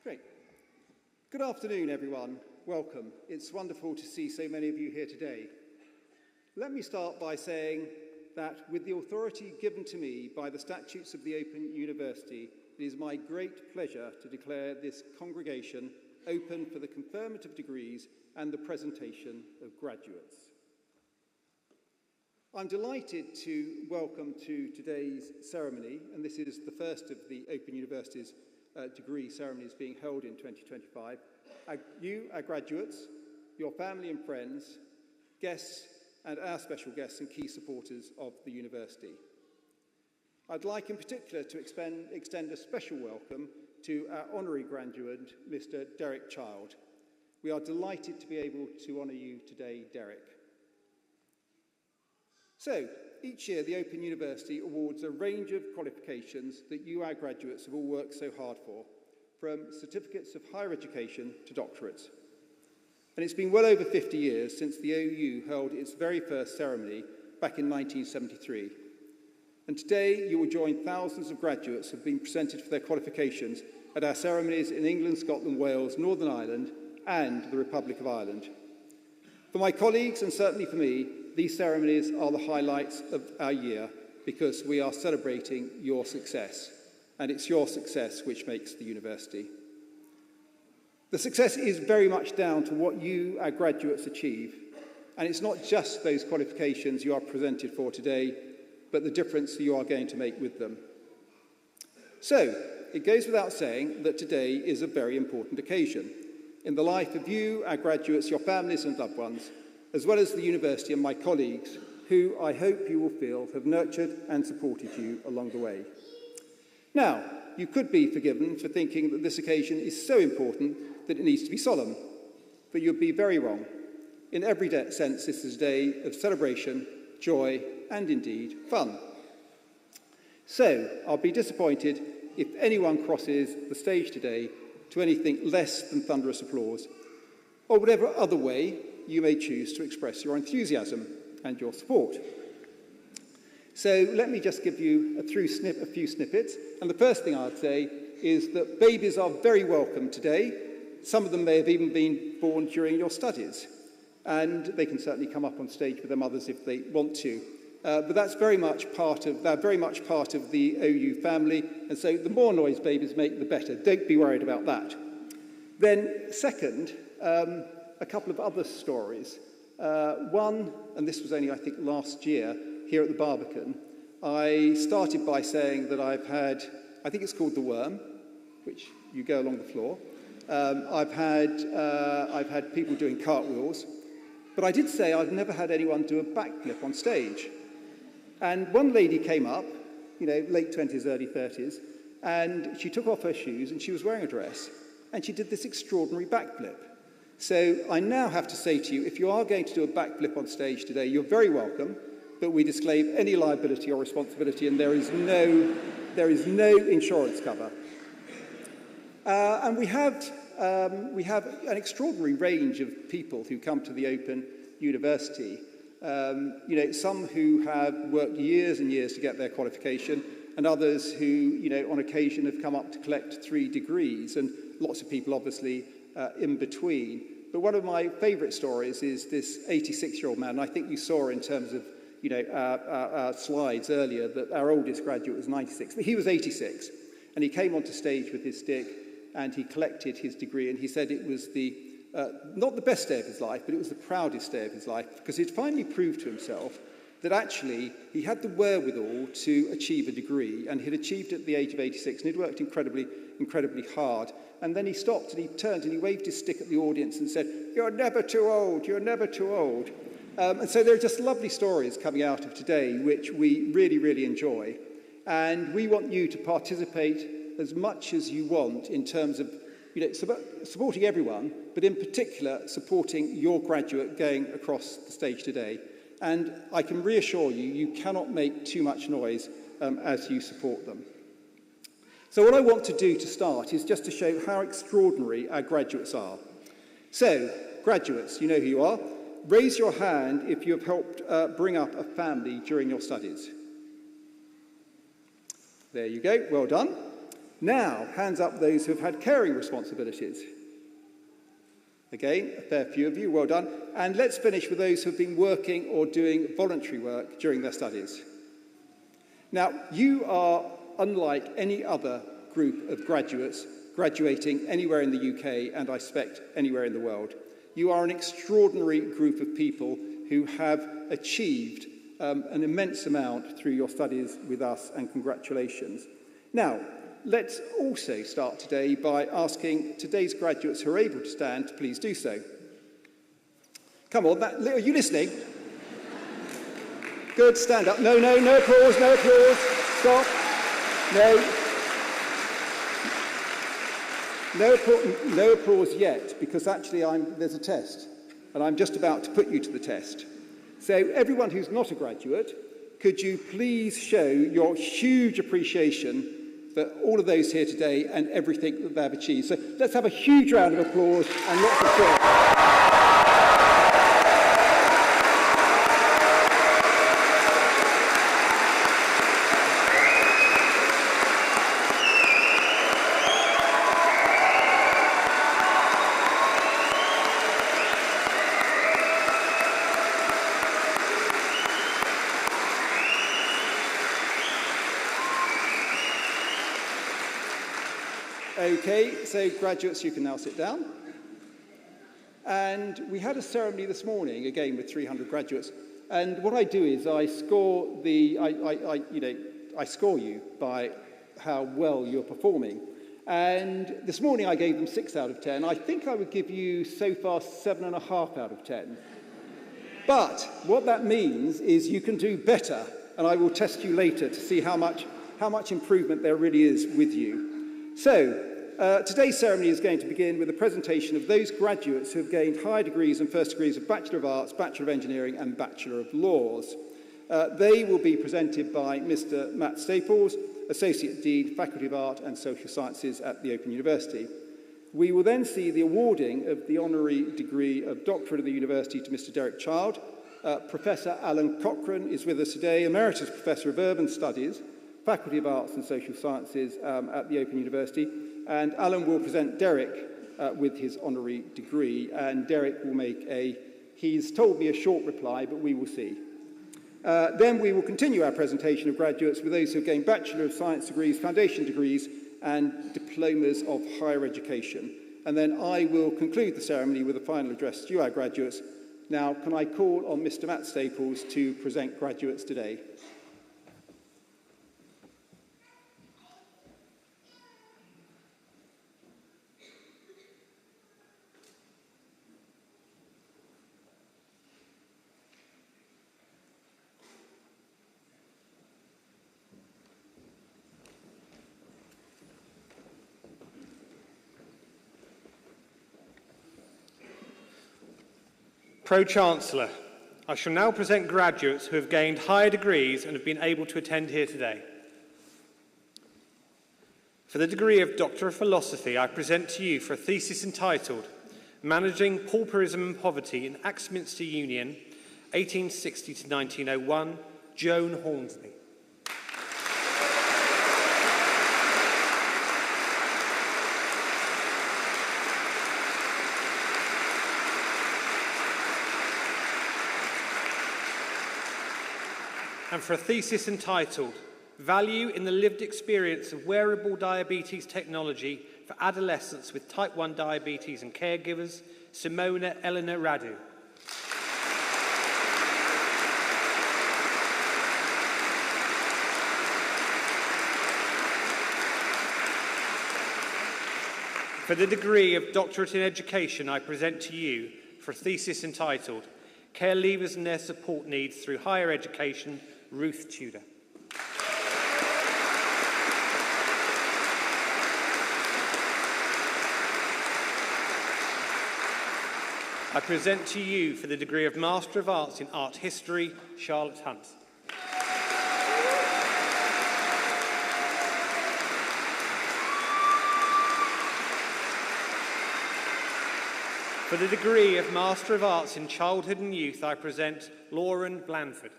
Great. Good afternoon, everyone. Welcome. It's wonderful to see so many of you here today. Let me start by saying that with the authority given to me by the statutes of the Open University, it is my great pleasure to declare this congregation open for the conferment of degrees and the presentation of graduates. I'm delighted to welcome to today's ceremony, and this is the first of the Open University's degree ceremonies being held in 2025, you, our graduates, your family and friends, guests, and our special guests and key supporters of the university. I'd like in particular to extend a special welcome to our honorary graduate, Mr. Derek Child. We are delighted to be able to honour you today, Derek. So, each year the Open University awards a range of qualifications that you, our graduates, have all worked so hard for, from certificates of higher education to doctorates. And it's been well over 50 years since the OU held its very first ceremony back in 1973. And today you will join thousands of graduates who have been presented for their qualifications at our ceremonies in England, Scotland, Wales, Northern Ireland, and the Republic of Ireland. For my colleagues, and certainly for me, these ceremonies are the highlights of our year because we are celebrating your success, and it's your success which makes the university. The success is very much down to what you, our graduates, achieve, and it's not just those qualifications you are presented for today, but the difference you are going to make with them. So, it goes without saying that today is a very important occasion in the life of you, our graduates, your families and loved ones, as well as the university and my colleagues, who I hope you will feel have nurtured and supported you along the way. Now, you could be forgiven for thinking that this occasion is so important that it needs to be solemn, but you'd be very wrong. In every sense, this is a day of celebration, joy, and indeed fun. So, I'll be disappointed if anyone crosses the stage today to anything less than thunderous applause, or whatever other way you may choose to express your enthusiasm and your support. So let me just give you a few snippets. And the first thing I'd say is that babies are very welcome today. Some of them may have even been born during your studies. And they can certainly come up on stage with their mothers if they want to. But they're very much part of the OU family. And so the more noise babies make, the better. Don't be worried about that. Then second, a couple of other stories. One, and this was only, I think, last year, here at the Barbican, I started by saying that I've had, I think it's called the worm, which you go along the floor. I've had people doing cartwheels, but I did say I've never had anyone do a backflip on stage. And one lady came up, late 20s, early 30s, and she took off her shoes and she was wearing a dress, and she did this extraordinary backflip. So I now have to say to you, if you are going to do a backflip on stage today, you're very welcome, but we disclaim any liability or responsibility, and there is no insurance cover. And we have an extraordinary range of people who come to the Open University. Some who have worked years and years to get their qualification, and others who, on occasion have come up to collect 3 degrees, and lots of people obviously in between. But one of my favourite stories is this 86-year-old man. I think you saw in terms of our slides earlier that our oldest graduate was 96, but he was 86, and he came onto stage with his stick and he collected his degree, and he said it was not the best day of his life, but it was the proudest day of his life, because he'd finally proved to himself that actually he had the wherewithal to achieve a degree, and he'd achieved it at the age of 86, and he'd worked incredibly hard. And then he stopped and he turned and he waved his stick at the audience and said, "You're never too old, you're never too old." And so there are just lovely stories coming out of today, which we really, really enjoy. And we want you to participate as much as you want in terms of supporting everyone, but in particular supporting your graduate going across the stage today. And I can reassure you, you cannot make too much noise as you support them. So what I want to do to start is just to show how extraordinary our graduates are. So, graduates, you know who you are. Raise your hand if you have helped bring up a family during your studies. There you go, well done. Now, hands up those who have had caring responsibilities. Again, a fair few of you, well done. And let's finish with those who have been working or doing voluntary work during their studies. Now, you are unlike any other group of graduates graduating anywhere in the UK, and I suspect anywhere in the world. You are an extraordinary group of people who have achieved an immense amount through your studies with us, and congratulations. Now, let's also start today by asking today's graduates who are able to stand to please do so. Come on, are you listening? Good, stand up. No applause, no applause. Stop. No applause yet, because actually there's a test, and I'm just about to put you to the test. So everyone who's not a graduate, could you please show your huge appreciation for all of those here today and everything that they've achieved. So let's have a huge round of applause and lots of applause. Okay, so graduates, you can now sit down. And we had a ceremony this morning, again with 300 graduates. And what I do is I score I score you by how well you're performing. And this morning I gave them 6 out of 10. I think I would give you so far 7.5 out of 10. But what that means is you can do better, and I will test you later to see how much improvement there really is with you. So, today's ceremony is going to begin with a presentation of those graduates who have gained higher degrees and first degrees of Bachelor of Arts, Bachelor of Engineering and Bachelor of Laws. They will be presented by Mr. Matt Staples, Associate Dean, Faculty of Art and Social Sciences at the Open University. We will then see the awarding of the honorary degree of Doctorate of the University to Mr. Derek Child. Professor Alan Cochrane is with us today, Emeritus Professor of Urban Studies, Faculty of Arts and Social Sciences at the Open University. And Alan will present Derek with his honorary degree, and Derek will make he's told me a short reply, but we will see. Then we will continue our presentation of graduates with those who have gained Bachelor of Science degrees, Foundation degrees, and diplomas of higher education. And then I will conclude the ceremony with a final address to our graduates. Now, can I call on Mr. Matt Staples to present graduates today? Pro-Chancellor, I shall now present graduates who have gained higher degrees and have been able to attend here today. For the degree of Doctor of Philosophy, I present to you for a thesis entitled Managing Pauperism and Poverty in Axminster Union, 1860 to 1901, Joan Hornsley. And for a thesis entitled Value in the Lived Experience of Wearable Diabetes Technology for Adolescents with Type 1 Diabetes and Caregivers, Simona Elena Radu. For the degree of Doctorate in Education, I present to you for a thesis entitled Care Leavers and Their Support Needs Through Higher Education, Ruth Tudor. I present to you for the degree of Master of Arts in Art History, Charlotte Hunt. For the degree of Master of Arts in Childhood and Youth, I present Lauren Blandford.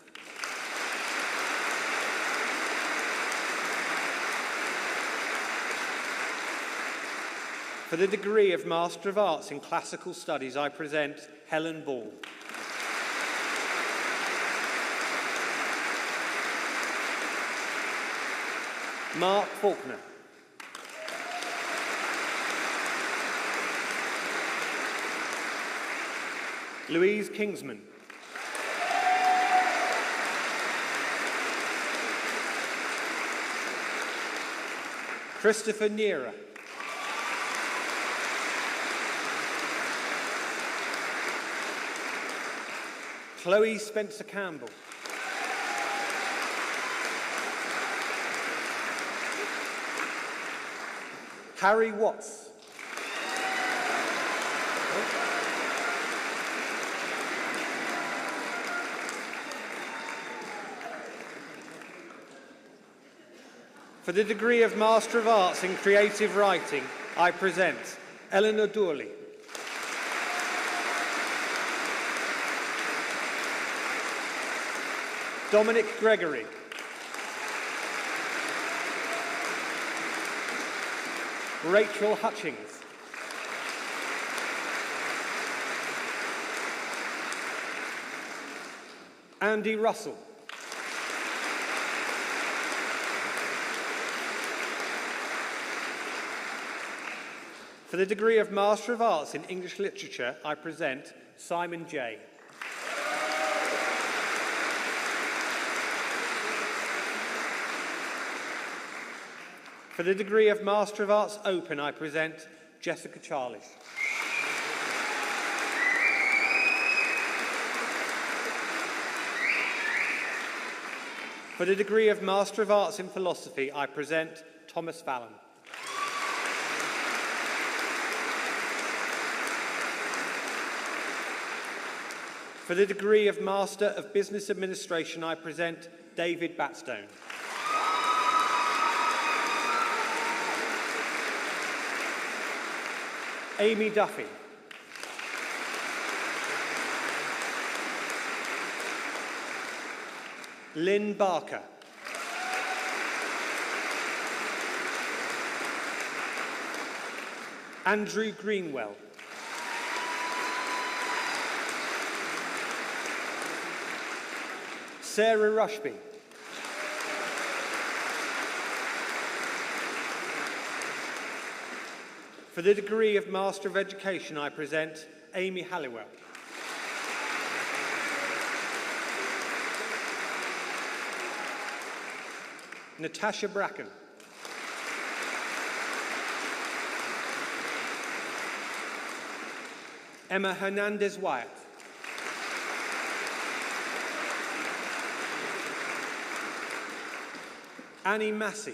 For the degree of Master of Arts in Classical Studies, I present Helen Ball. Mark Faulkner. Louise Kingsman. Christopher Neera. Chloe Spencer Campbell. Harry Watts. For the degree of Master of Arts in Creative Writing, I present Eleanor Doorley. Dominic Gregory. Rachel Hutchings. Andy Russell. For the degree of Master of Arts in English Literature, I present Simon Jay. For the degree of Master of Arts Open, I present Jessica Charlish. For the degree of Master of Arts in Philosophy, I present Thomas Fallon. For the degree of Master of Business Administration, I present David Batstone. Amy Duffy. Lynn Barker. Andrew Greenwell. Sarah Rushby. For the degree of Master of Education, I present Amy Halliwell. Natasha Bracken. Emma Hernandez-Wyatt. Annie Massey.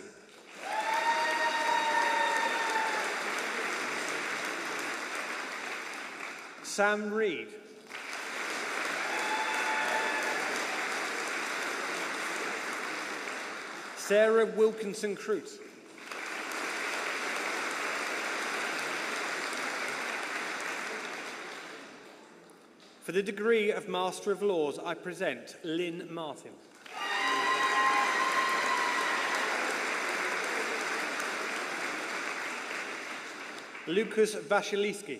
Sam Reed. Sarah Wilkinson-Cruz. For the degree of Master of Laws, I present Lynn Martin. Lucas Wasilewski.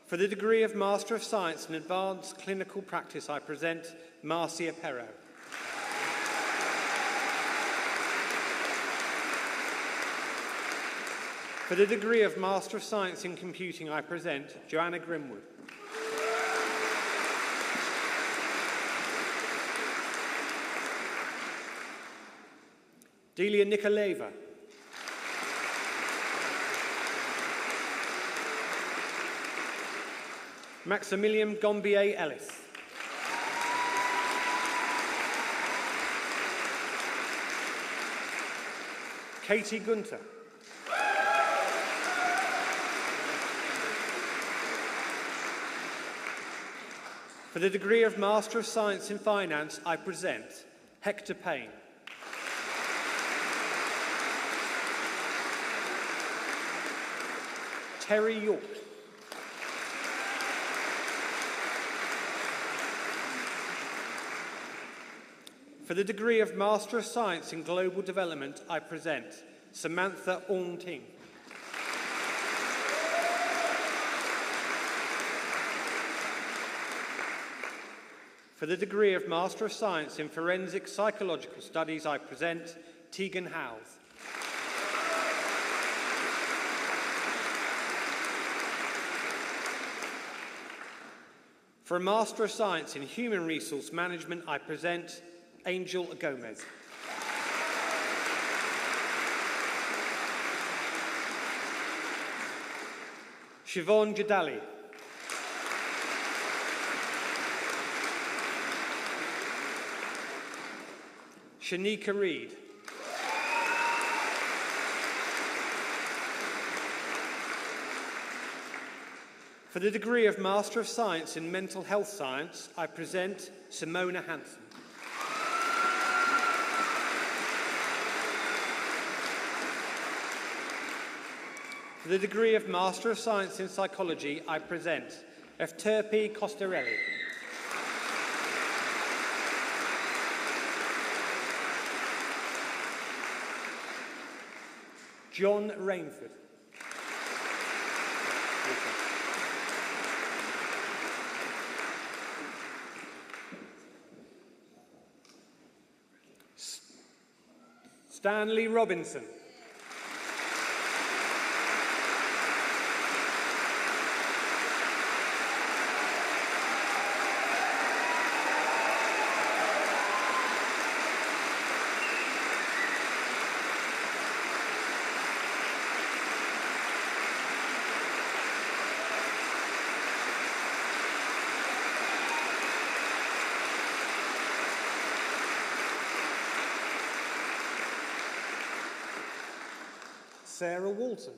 For the degree of Master of Science in Advanced Clinical Practice, I present Marcia Perro. For the degree of Master of Science in Computing, I present Joanna Grimwood. Delia Nikolaeva. Maximilian Gombier Ellis. Katie Gunter. For the degree of Master of Science in Finance, I present Hector Payne. Terry York. For the degree of Master of Science in Global Development, I present Samantha Ong Ting. For the degree of Master of Science in Forensic Psychological Studies, I present Tegan Howes. For a Master of Science in Human Resource Management, I present Angel Gomez. Siobhan Jadali. Shanika Reid. For the degree of Master of Science in Mental Health Science, I present Simona Hansen. For the degree of Master of Science in Psychology, I present Efterpi Costarelli. John Rainford. Stanley Robinson. Sarah Walton.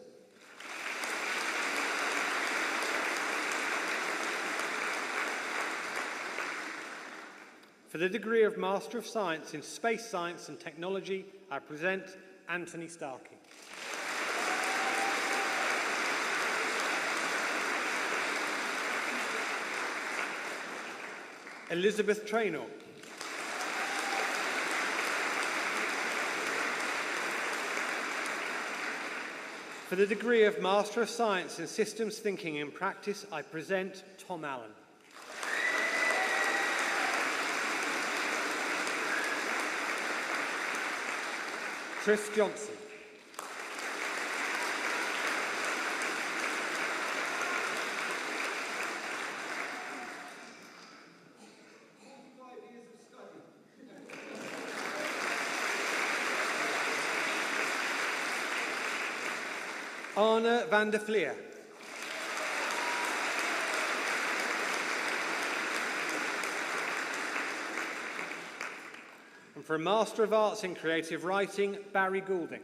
For the degree of Master of Science in Space Science and Technology, I present Anthony Starkey. Elizabeth Traynor. For the degree of Master of Science in Systems Thinking and Practice, I present Tom Allen. Chris Johnson. Anna van der Vlier. And for a Master of Arts in Creative Writing, Barry Goulding.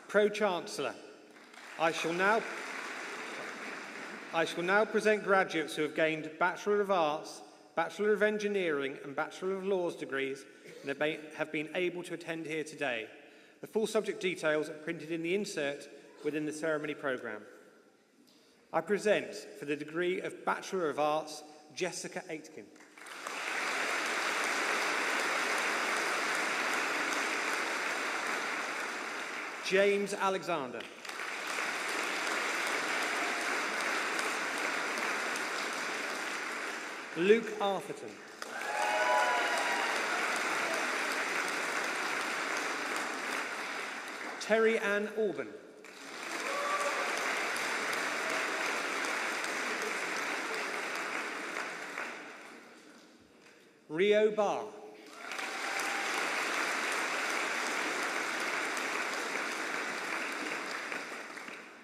Pro-Chancellor. I shall now present graduates who have gained Bachelor of Arts, Bachelor of Engineering and Bachelor of Laws degrees and have been able to attend here today. The full subject details are printed in the insert within the ceremony programme. I present, for the degree of Bachelor of Arts, Jessica Aitken. James Alexander. Luke Arthurton. Terry Ann Orban. Rio Barr.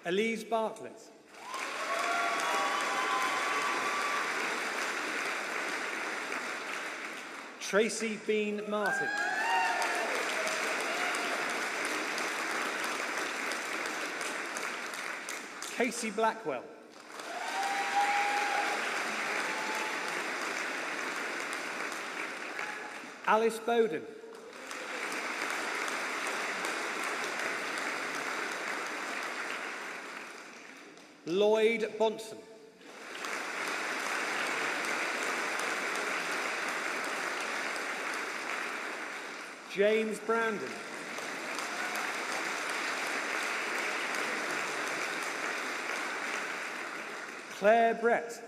Elise Bartlett. Tracy Bean Martin. Casey Blackwell. Alice Bowden. Lloyd Bonson. James Brandon. Claire Brett.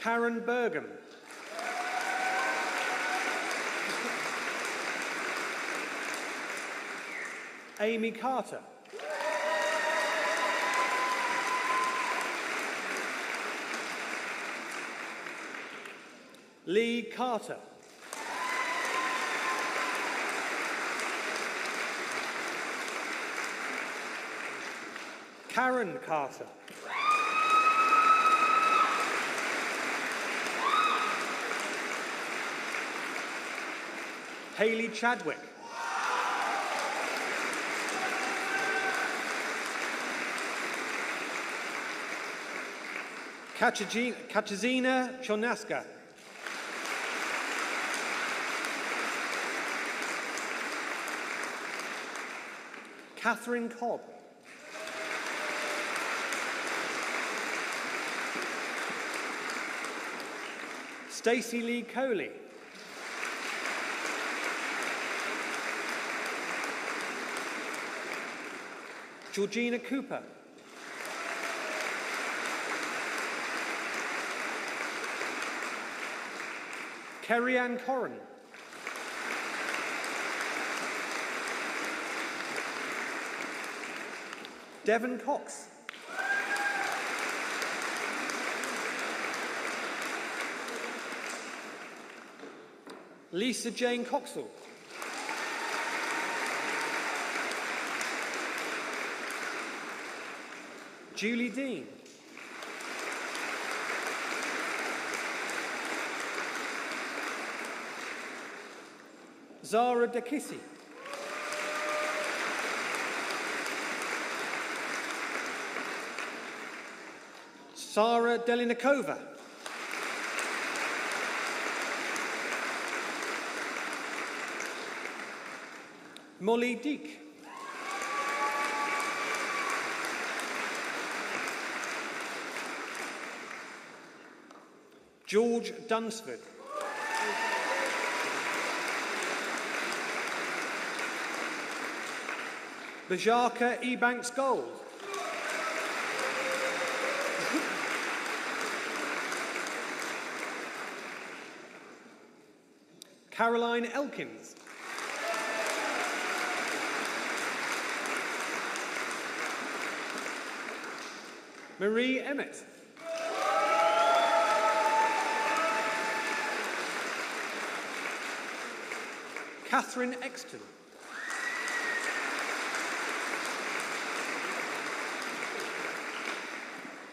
Karen Burgham. Amy Carter. Lee Carter. Karen Carter. Hayley Chadwick. Katarzyna Chornaska. Catherine Cobb. Stacey Lee Coley. Georgina Cooper. Kerry-Ann Corrin. Devon Cox. Lisa Jane Coxall. Julie Dean. Zara Dakissi. Sara Delinikova. Molly Deek. George Dunsford. Bajaka Ebanks Gold. Caroline Elkins. Marie Emmett. Catherine Exton.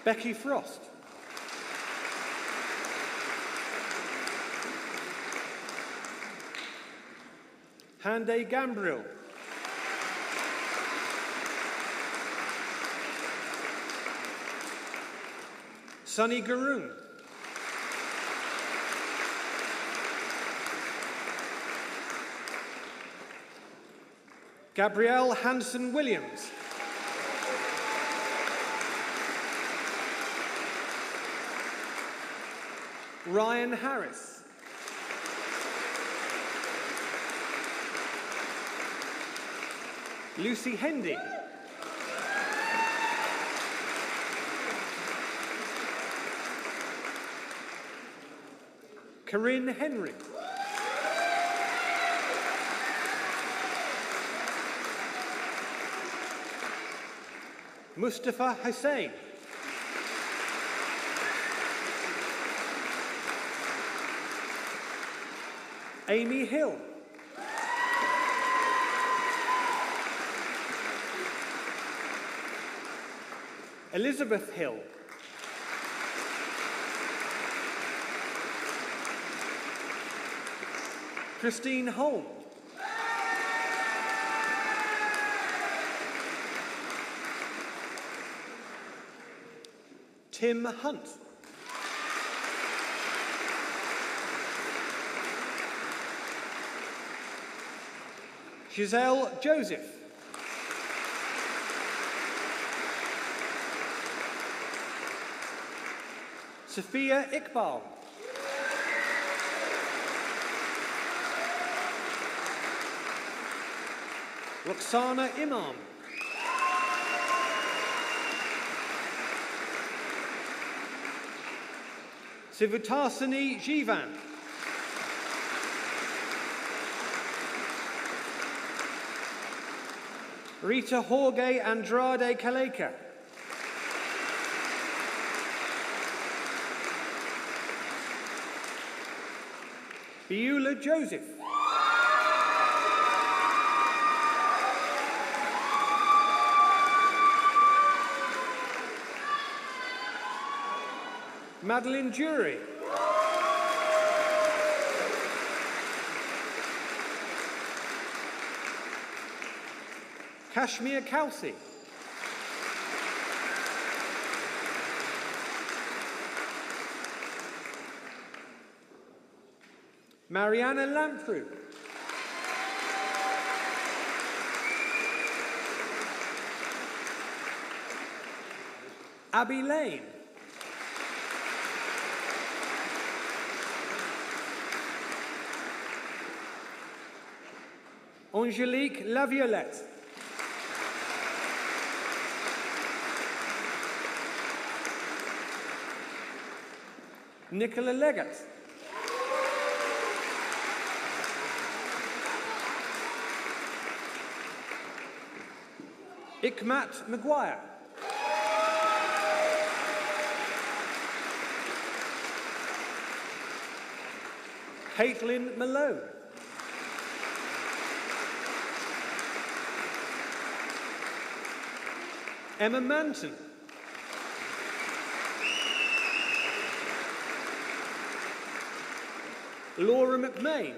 Becky Frost. Hande Gambriel. Sunny Garoon. Gabrielle Hanson Williams. Ryan Harris. Lucy Hendy. Corinne Henry. Mustafa Hussain. Amy Hill. Elizabeth Hill. Christine Holm. Tim Hunt. Giselle Joseph. Sophia Iqbal. Roxana Imam. Sivutasani Jivan. Rita Jorge Andrade Kaleka. Beulah Joseph. Madeline Jury. Kashmir Kalsi. Mariana Lamprou. Abby Lane. Angelique Laviolette. Nicola Leggett. Ikmat Maguire. Caitlin Malone. Emma Manton. Laura McMain.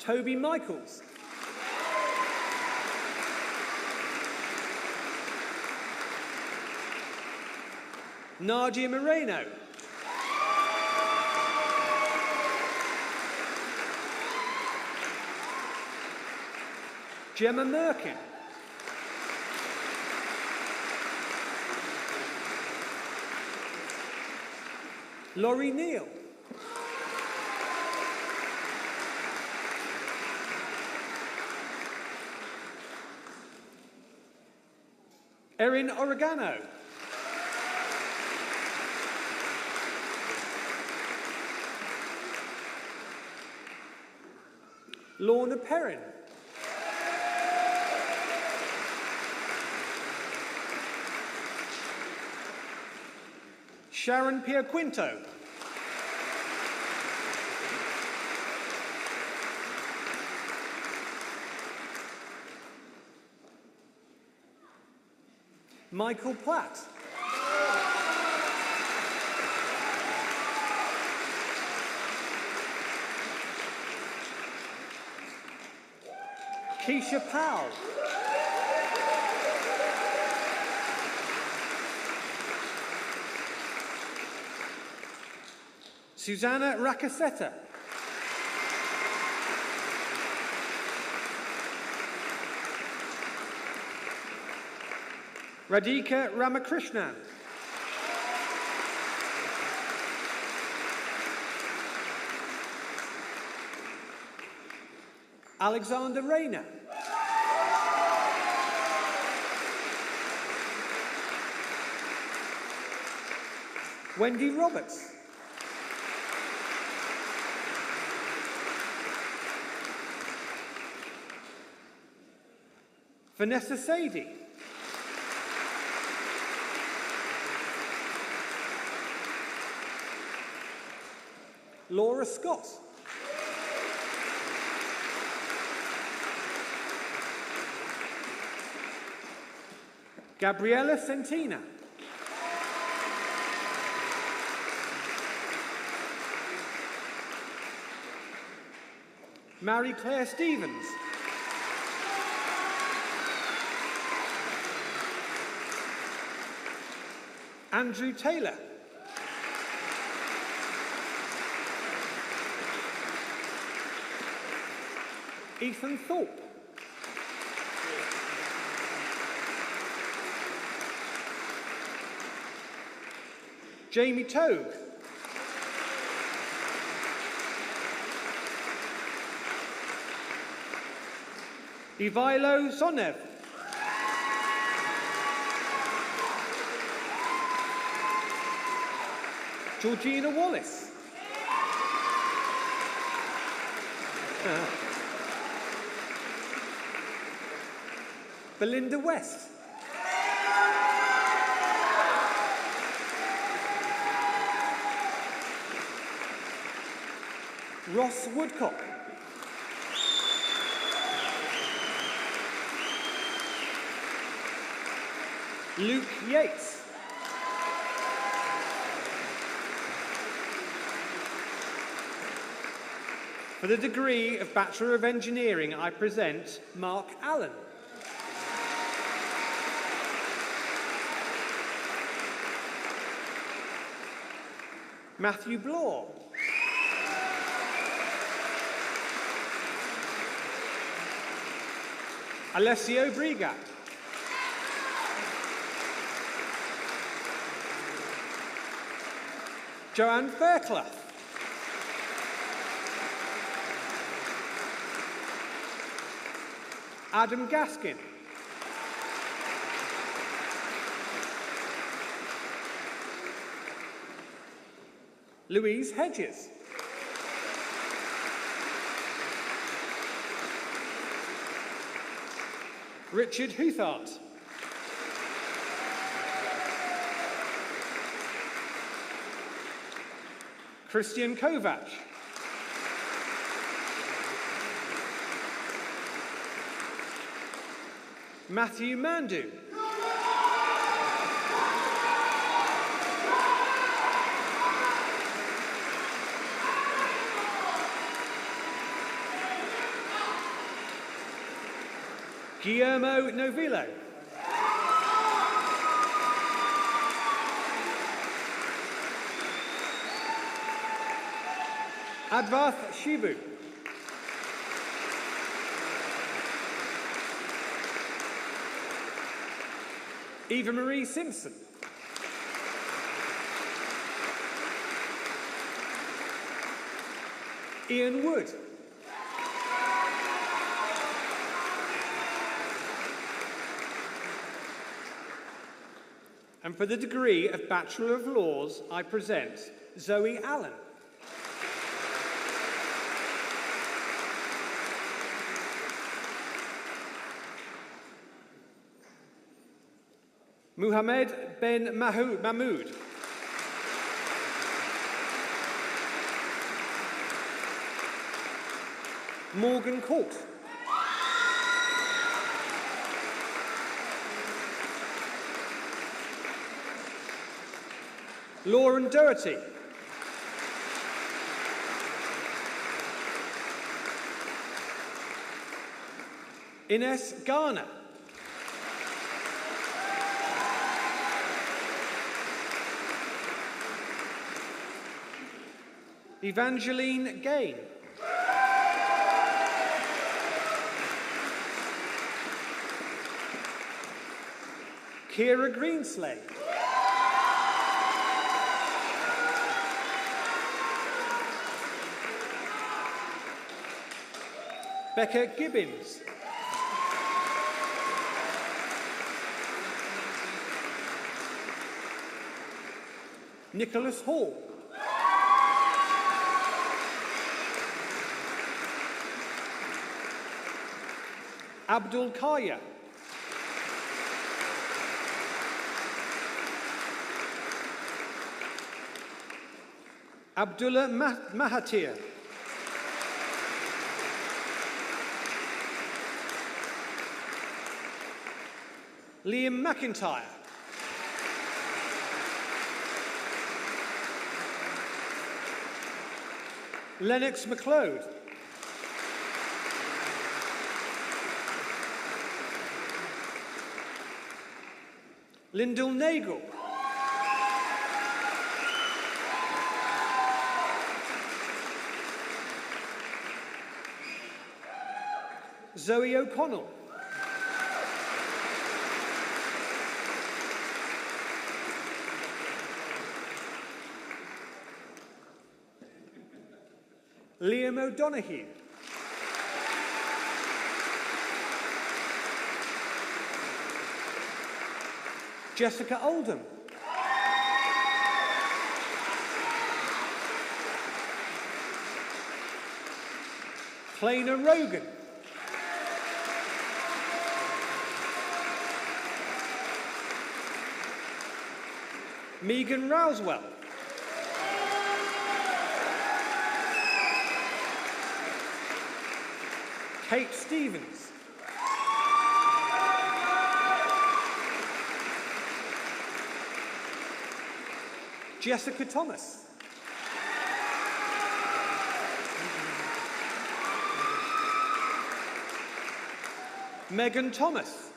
Toby Michaels. Nadia Moreno. Gemma Merkin. Laurie Neal. Erin Oregano. Lorna Perrin. Sharon Pierquinto. Michael Platt. Keisha Powell. Susanna Racasetta. Radhika Ramakrishnan. Alexander Rayner. Wendy Roberts. Vanessa Sadie. Laura Scott. Gabriella Centina. Mary Claire Stevens. Andrew Taylor. Ethan Thorpe. Jamie Togue. Ivailo Sonev. Georgina Wallace. Belinda West. Ross Woodcock. Luke Yates. For the degree of Bachelor of Engineering, I present Mark Allen. Matthew Blore. Alessio Briga. Joanne Fairclough. Adam Gaskin. Louise Hedges. Richard Huthart. Christian Kovac. Matthew Mandu. Guillermo Novillo. Advarth Shibu. Eva Marie Simpson. Ian Wood. And for the degree of Bachelor of Laws, I present Zoe Allen. Muhammad Ben Mahmoud. Morgan Court. Lauren Doherty. Ines Garner. Evangeline Gain. Kira Greenslade. Becca Gibbons. Nicholas Hall. Abdul Kaya. Abdullah Mahathir. Liam McIntyre. Lennox McLeod. Lyndall Nagel. Zoe O'Connell. Liam O'Donoghue. Jessica Oldham. Plana Rogan. Megan Rousewell. Kate Stevens. Jessica Thomas. Megan Thomas.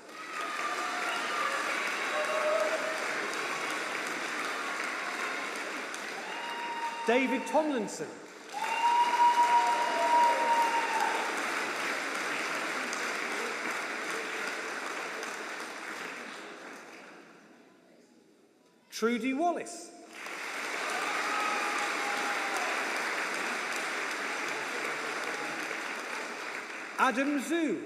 David Tomlinson. Trudy Wallace. Adam Zhu.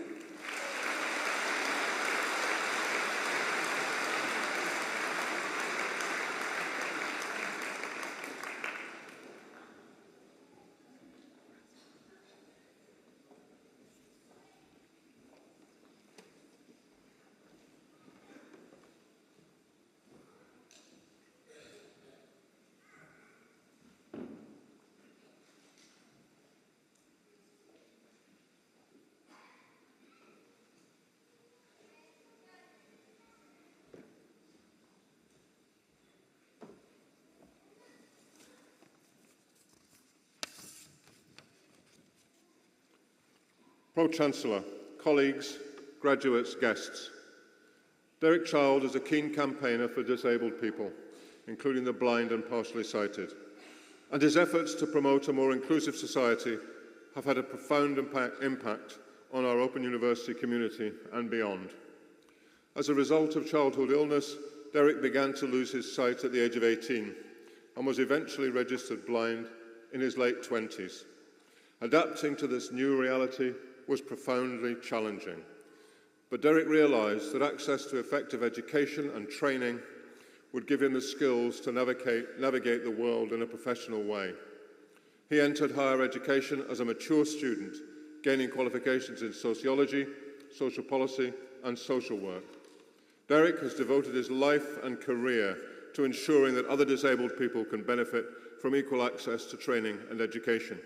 Pro-Chancellor, colleagues, graduates, guests. Derek Child is a keen campaigner for disabled people, including the blind and partially sighted, and his efforts to promote a more inclusive society have had a profound impact on our Open University community and beyond. As a result of childhood illness, Derek began to lose his sight at the age of 18 and was eventually registered blind in his late 20s. Adapting to this new reality was profoundly challenging. But Derek realised that access to effective education and training would give him the skills to navigate the world in a professional way. He entered higher education as a mature student, gaining qualifications in sociology, social policy, and social work. Derek has devoted his life and career to ensuring that other disabled people can benefit from equal access to training and education.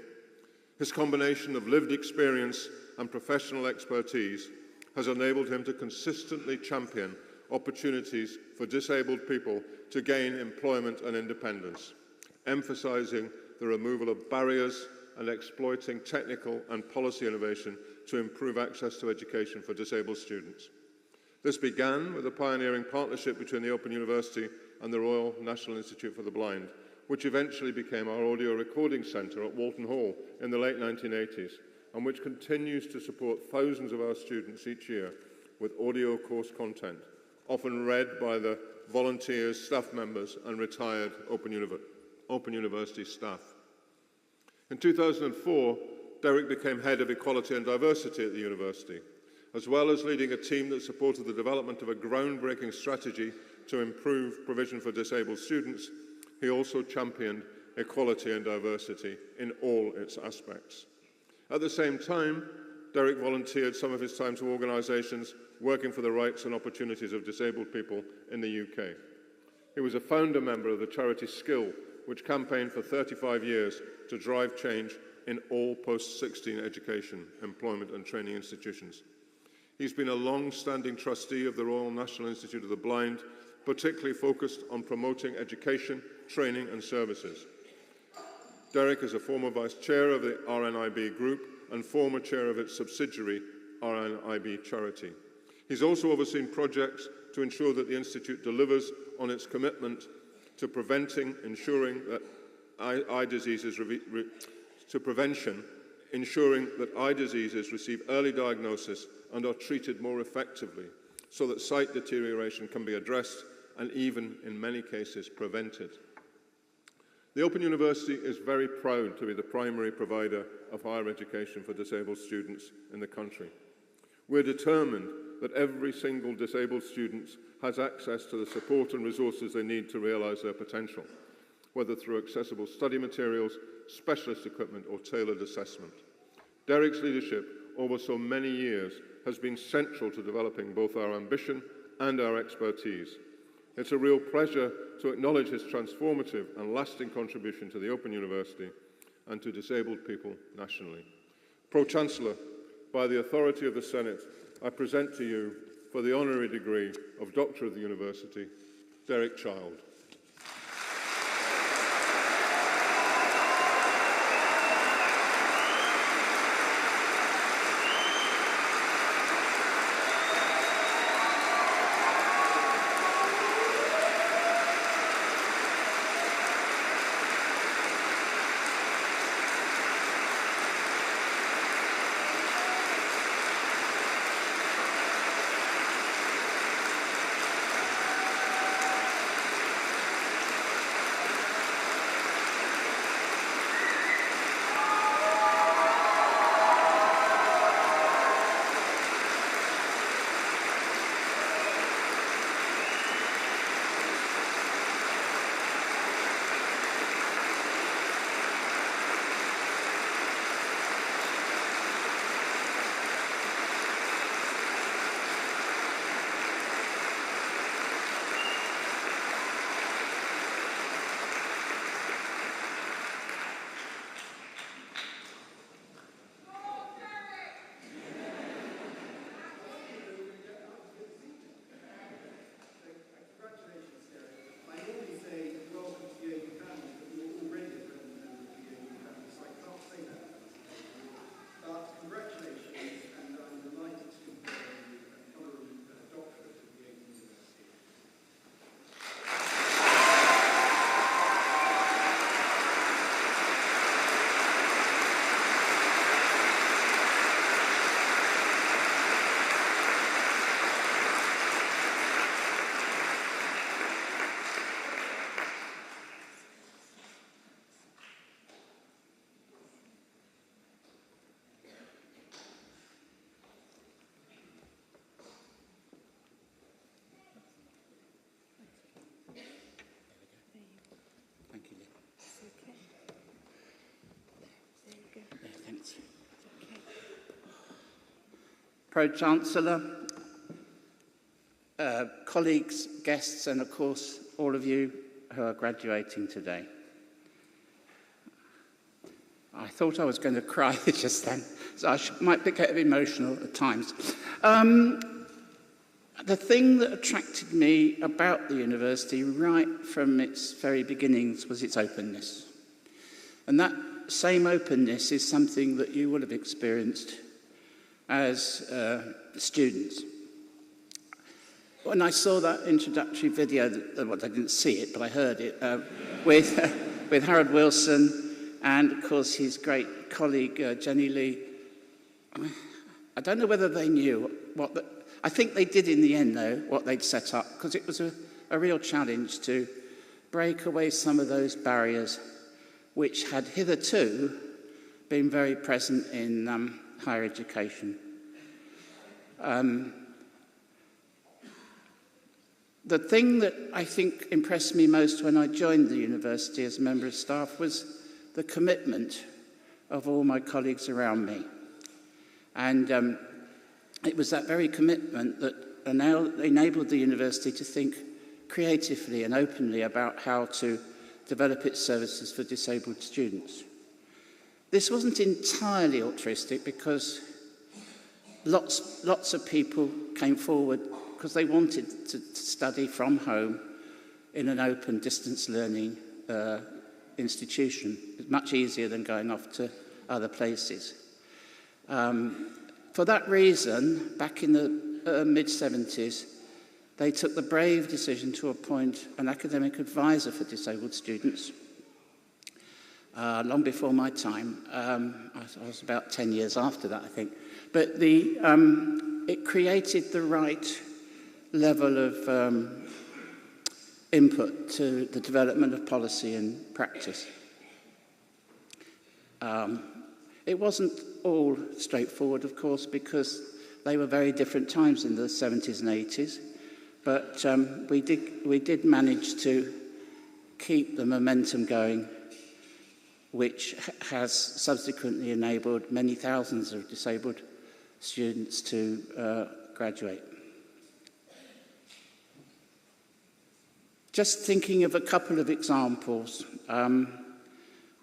His combination of lived experience and professional expertise has enabled him to consistently champion opportunities for disabled people to gain employment and independence, emphasising the removal of barriers and exploiting technical and policy innovation to improve access to education for disabled students. This began with a pioneering partnership between the Open University and the Royal National Institute for the Blind, which eventually became our audio recording centre at Walton Hall in the late 1980s, and which continues to support thousands of our students each year with audio course content, often read by the volunteers, staff members, and retired Open University staff. In 2004, Derek became Head of Equality and Diversity at the university, as well as leading a team that supported the development of a groundbreaking strategy to improve provision for disabled students. He also championed equality and diversity in all its aspects. At the same time, Derek volunteered some of his time to organisations working for the rights and opportunities of disabled people in the UK. He was a founder member of the charity Skill, which campaigned for 35 years to drive change in all post-16 education, employment and training institutions. He's been a long-standing trustee of the Royal National Institute of the Blind, particularly focused on promoting education, training and services. Derek is a former Vice Chair of the RNIB Group and former Chair of its subsidiary, RNIB Charity. He's also overseen projects to ensure that the Institute delivers on its commitment to ensuring that eye diseases, to prevention ensuring that eye diseases receive early diagnosis and are treated more effectively so that sight deterioration can be addressed and even, in many cases, prevented. The Open University is very proud to be the primary provider of higher education for disabled students in the country. We're determined that every single disabled student has access to the support and resources they need to realise their potential, whether through accessible study materials, specialist equipment or tailored assessment. Derek's leadership over so many years has been central to developing both our ambition and our expertise. It's a real pleasure to acknowledge his transformative and lasting contribution to the Open University and to disabled people nationally. Pro-Chancellor, by the authority of the Senate, I present to you, for the honorary degree of Doctor of the University, Derek Child. Pro-Chancellor, colleagues, guests, and of course, all of you who are graduating today. I thought I was going to cry just then, so I might get emotional at times. The thing that attracted me about the university right from its very beginnings was its openness. And that same openness is something that you will have experienced as students. When I saw that introductory video, well, I didn't see it, but I heard it, with Harold Wilson and, of course, his great colleague, Jenny Lee, I don't know whether they knew I think they did in the end, though, what they'd set up, because it was a real challenge to break away some of those barriers which had hitherto been very present in higher education. The thing that I think impressed me most when I joined the university as a member of staff was the commitment of all my colleagues around me. And it was that very commitment that enabled the university to think creatively and openly about how to develop its services for disabled students. This wasn't entirely altruistic because lots of people came forward because they wanted to study from home in an open distance learning institution. It's much easier than going off to other places. For that reason, back in the mid-70s, they took the brave decision to appoint an academic advisor for disabled students. long before my time. I was about 10 years after that, I think. But it created the right level of input to the development of policy and practice. It wasn't all straightforward, of course, because they were very different times in the 70s and 80s. But we did manage to keep the momentum going, which has subsequently enabled many thousands of disabled students to graduate. Just thinking of a couple of examples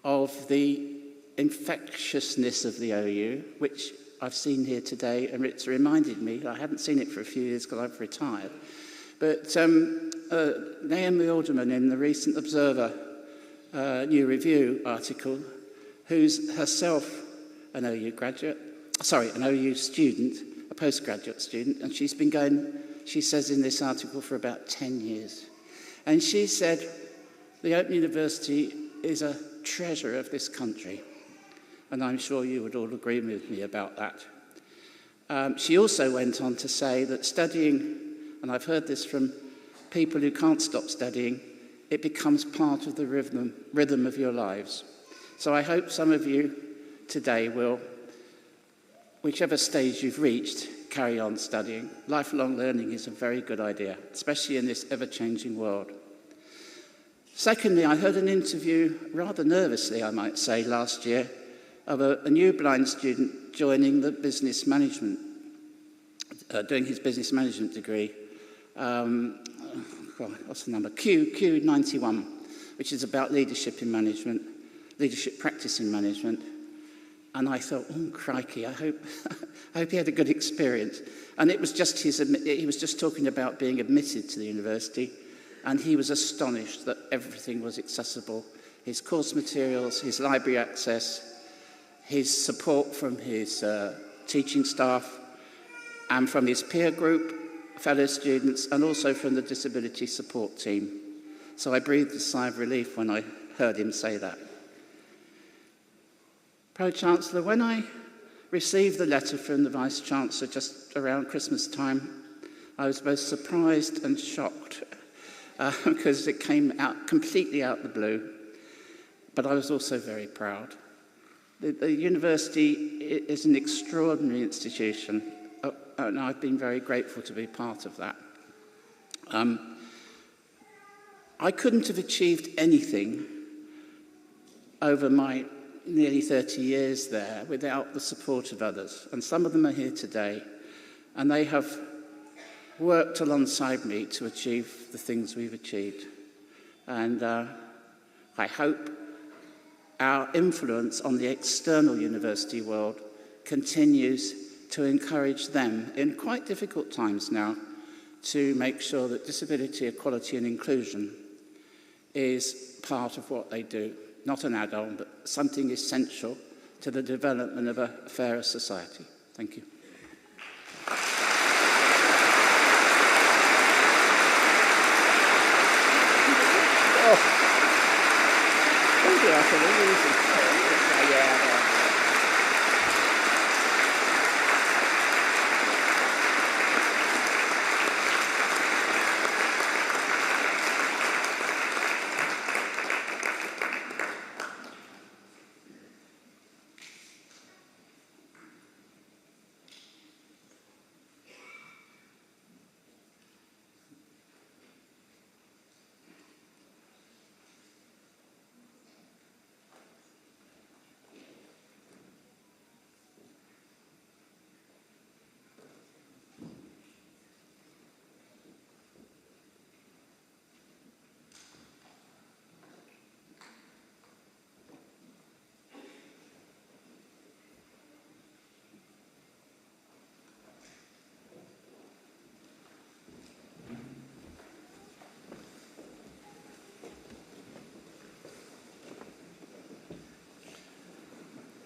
of the infectiousness of the OU, which I've seen here today, and it's reminded me, I hadn't seen it for a few years because I've retired, but Naomi Alderman in the recent Observer New Review article, who's herself an OU graduate, an OU student, a postgraduate student, and she's been going, she says in this article, for about 10 years. And she said, the Open University is a treasure of this country. And I'm sure you would all agree with me about that. She also went on to say that studying, and I've heard this from people who can't stop studying, it becomes part of the rhythm of your lives. So I hope some of you today will, whichever stage you've reached, carry on studying. Lifelong learning is a very good idea, especially in this ever-changing world. Secondly, I heard an interview, rather nervously I might say, last year, of a new blind student joining the business management, doing his business management degree. What's the number? Q91, which is about leadership in management, leadership practice in management. And I thought, oh, crikey, I hope he had a good experience. And it was just he was just talking about being admitted to the university, and he was astonished that everything was accessible. His course materials, his library access, his support from his teaching staff, and from his peer group, fellow students, and also from the disability support team. So I breathed a sigh of relief when I heard him say that. Pro-Chancellor, when I received the letter from the Vice-Chancellor just around Christmas time, I was both surprised and shocked because it came out completely out the blue, but I was also very proud. The university is an extraordinary institution, and I've been very grateful to be part of that. I couldn't have achieved anything over my nearly 30 years there without the support of others, and some of them are here today, and they have worked alongside me to achieve the things we've achieved. And I hope our influence on the external university world continues to encourage them in quite difficult times now to make sure that disability, equality and inclusion is part of what they do. Not an add-on, but something essential to the development of a fairer society. Thank you.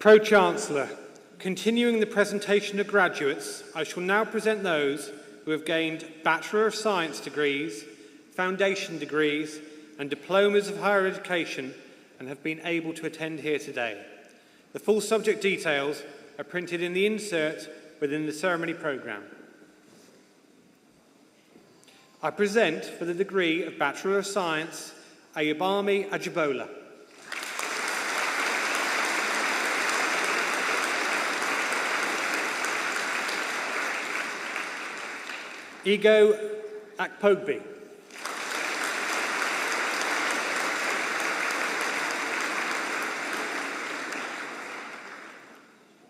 Pro-Chancellor, continuing the presentation of graduates, I shall now present those who have gained Bachelor of Science degrees, Foundation degrees and Diplomas of Higher Education and have been able to attend here today. The full subject details are printed in the insert within the ceremony programme. I present for the degree of Bachelor of Science, Ayobami Ajibola. Ego Akpogbi.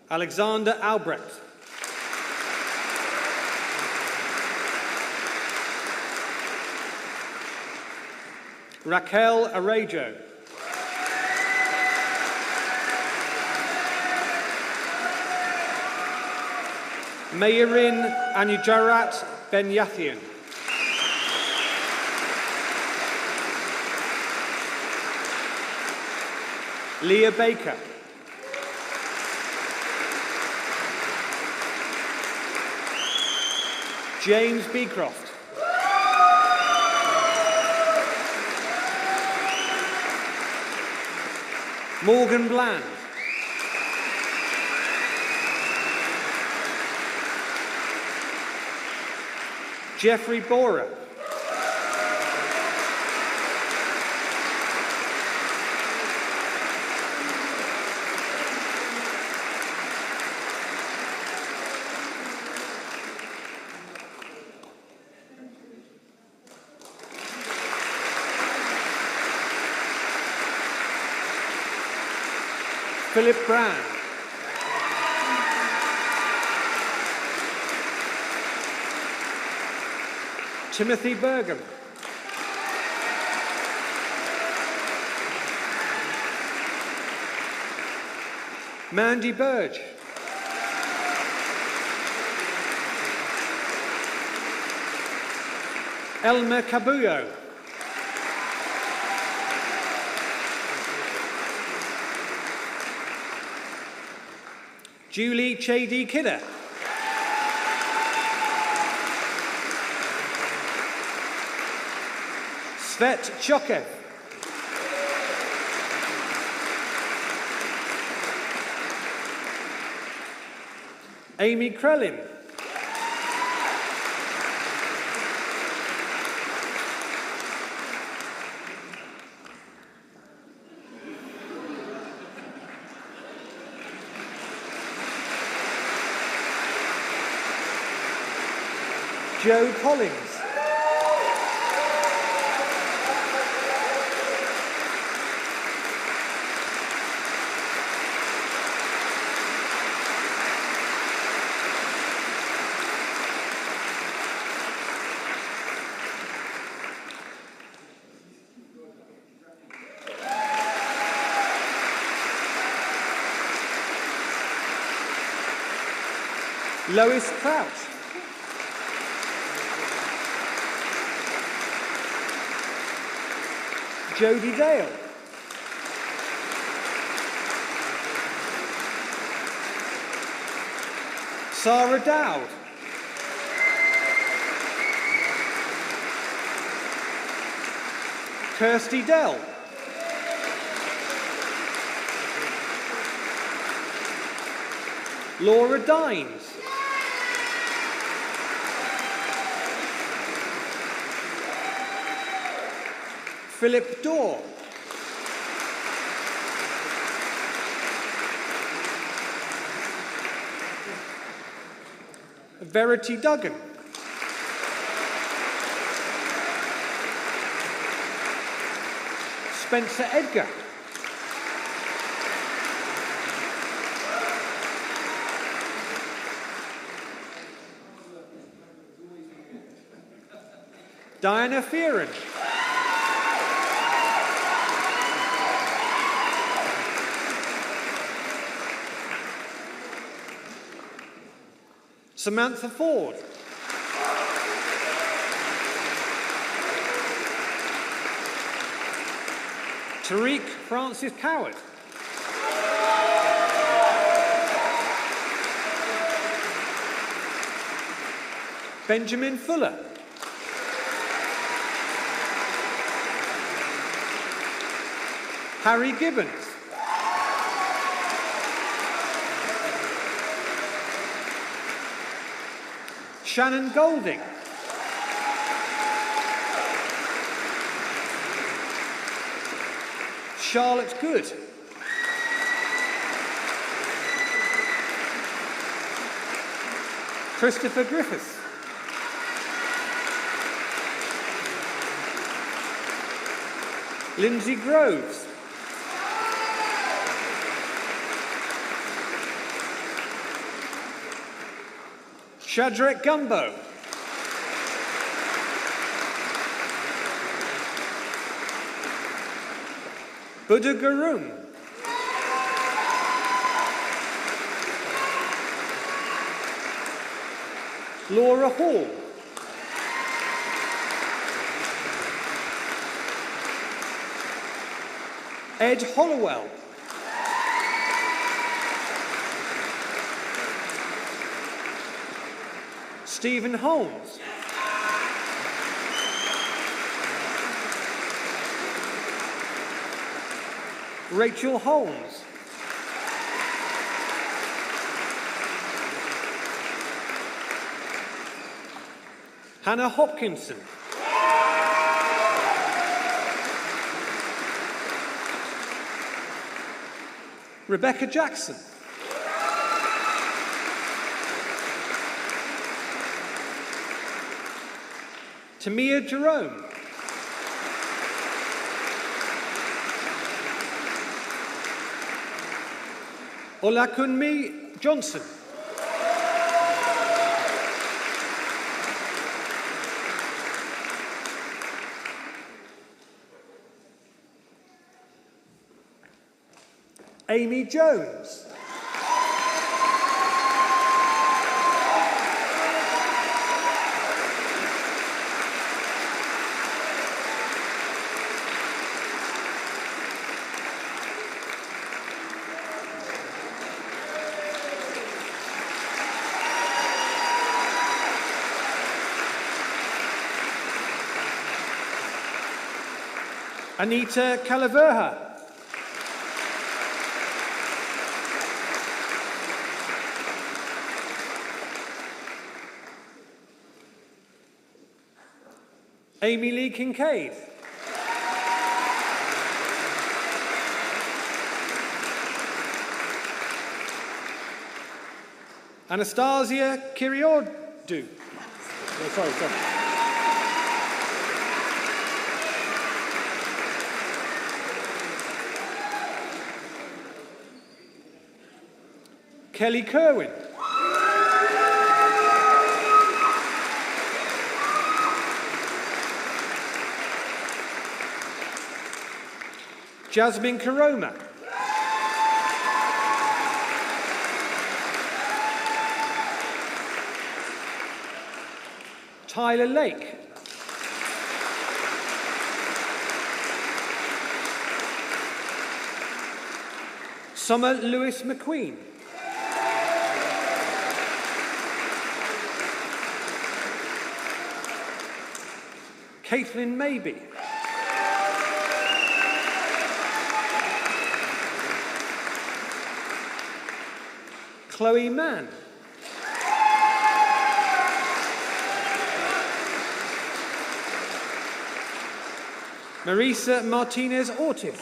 Alexander Albrecht. Raquel Arejo. Mayerin Anujarat Ben-Yathian. Leah Baker. James Beecroft. Morgan Bland. Jeffrey Bora. Philip Brand. Timothy Bergham. Mandy Burge. Elmer Cabuyo. Julie Chady Kidder. Svet Chokev. Amy Krellin. Joe Collins. Lois Crouch. Jodie Dale. Sarah Dowd. Kirsty Dell. Laura Dines. Philip Dorr. Verity Duggan. Spencer Edgar. Diana Fearon. Samantha Ford. Tariq Francis Coward. Benjamin Fuller. Harry Gibbons. Shannon Golding. Charlotte Good. Christopher Griffiths. Lindsay Groves. Shadrach Gumbo. Buddha Gurung. Laura Hall. Ed Hollowell. Stephen Holmes. Rachel Holmes. Hannah Hopkinson. Rebecca Jackson. Tamia Jerome. Olakunmi Johnson. Amy Jones. Anita Calaverha. Amy Lee Kincaid. Anastasia Kiriordu. Oh, sorry. Kelly Kerwin. Jasmine Karoma. Tyler Lake. Summer Lewis McQueen. Caitlin Maybe. Chloe Mann. Marisa Martinez Ortiz.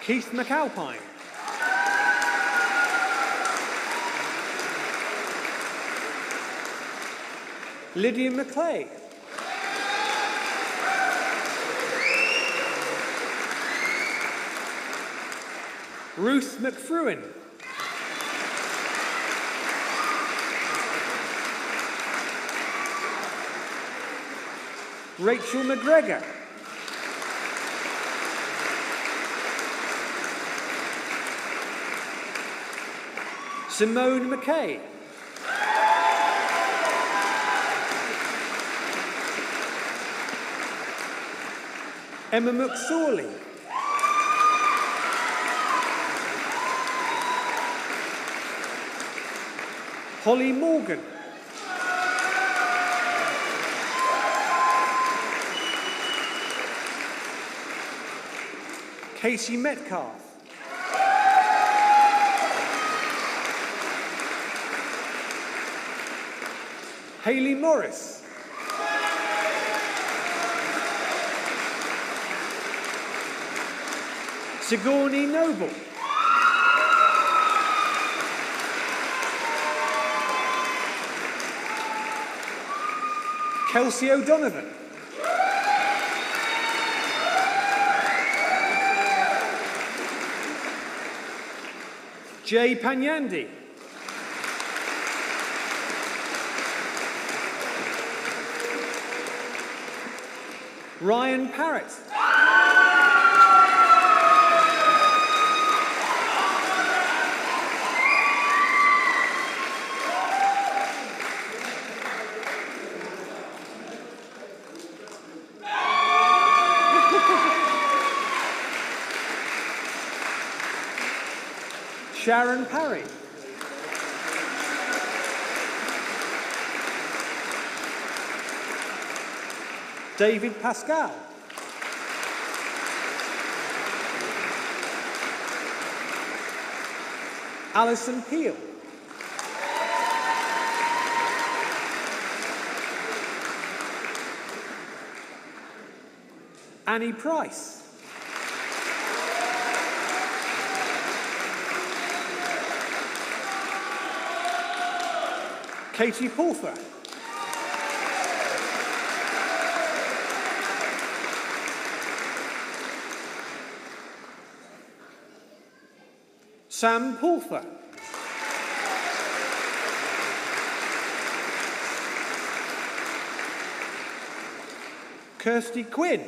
Keith McAlpine. Lydia McClay. Ruth McFruin. Rachel McGregor. Simone McKay. Emma McSorley. Holly Morgan. Casey Metcalf. Hayley Morris. Sigourney Noble. Kelsey O'Donovan. Jay Panyandi. Ryan Parrott. Sharon Parry. David Pascal. Alison Peel. Annie Price. Katie Pulfer. Sam Pulfer. Kirsty Quinn.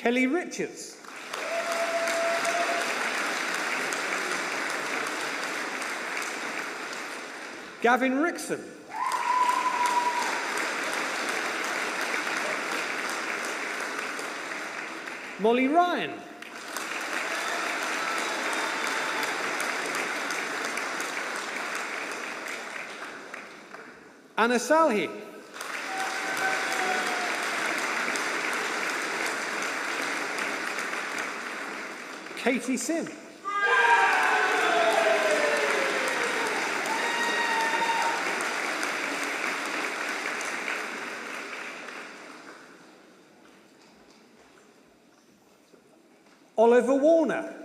Kelly Richards. Gavin Rickson. Molly Ryan. Anna Salhi. Katie Sim. Oliver Warner.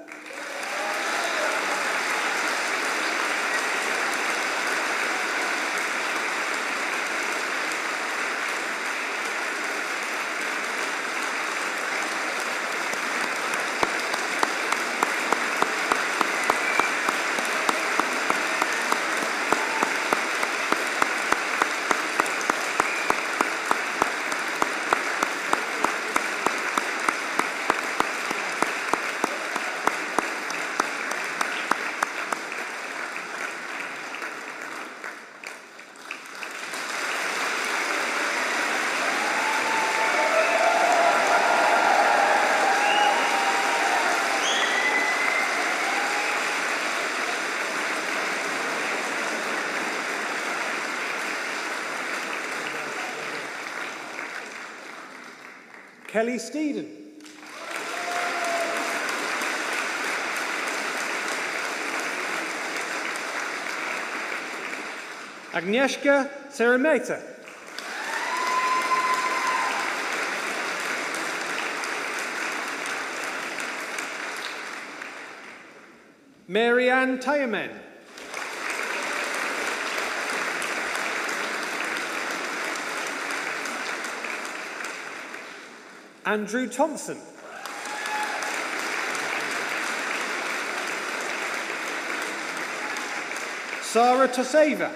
Kelly Steeden. Agnieszka Seremeta. Marianne Tyeman. Andrew Thompson. Sarah Toseva.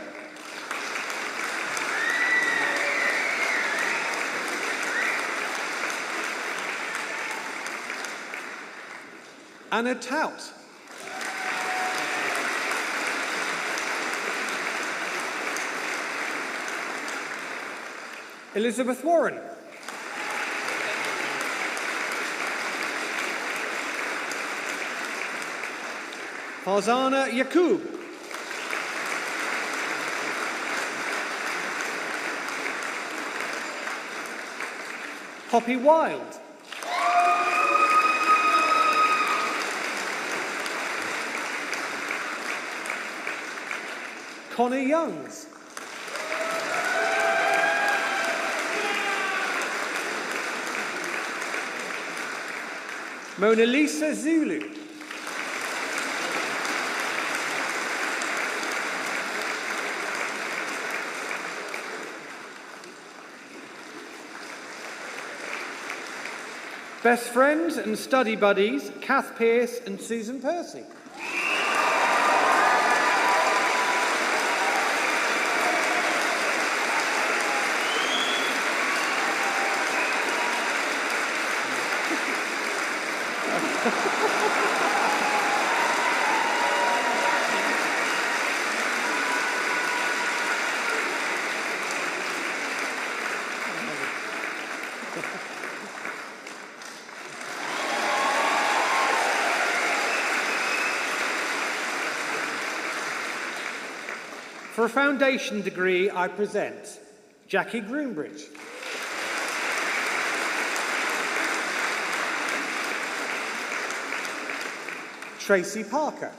Anna Tout. Elizabeth Warren. Farzana Yaqub. Poppy Wild. Connor Youngs. Mona Lisa Zulu. Best friends and study buddies, Kath Pearce and Susan Percy. For a foundation degree, I present Jackie Groombridge. Tracy Parker.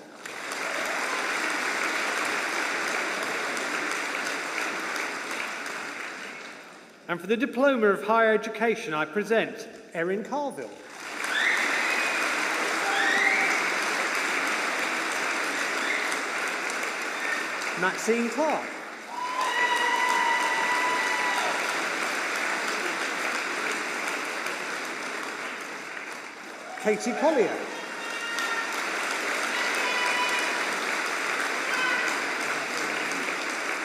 And for the Diploma of Higher Education, I present Erin Carville. Maxine Clark. Katie Collier.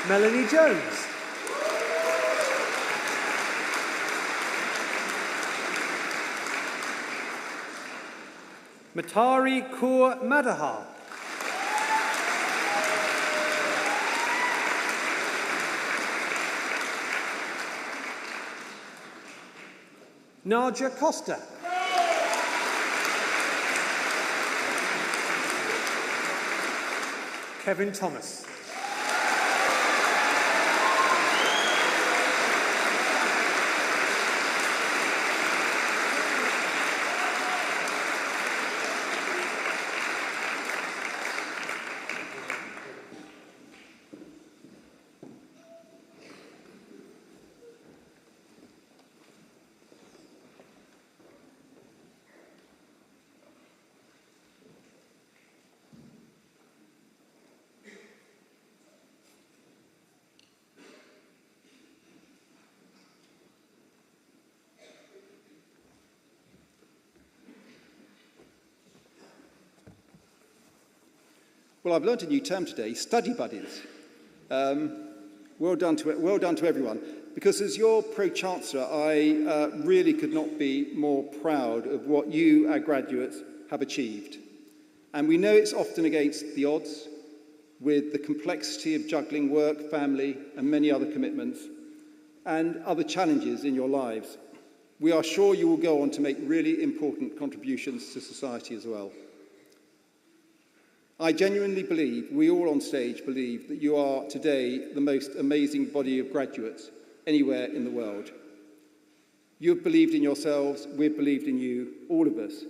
Melanie Jones. Matari Kaur Madahar. Nadia Costa. Kevin Thomas. Well, I've learnt a new term today, study buddies. Well done to everyone. Because as your Pro-Chancellor, I really could not be more proud of what you, our graduates, have achieved. And we know it's often against the odds, with the complexity of juggling work, family, and many other commitments, and other challenges in your lives. We are sure you will go on to make really important contributions to society as well. I genuinely believe, we all on stage believe, that you are today the most amazing body of graduates anywhere in the world. You have believed in yourselves, we've believed in you, all of us.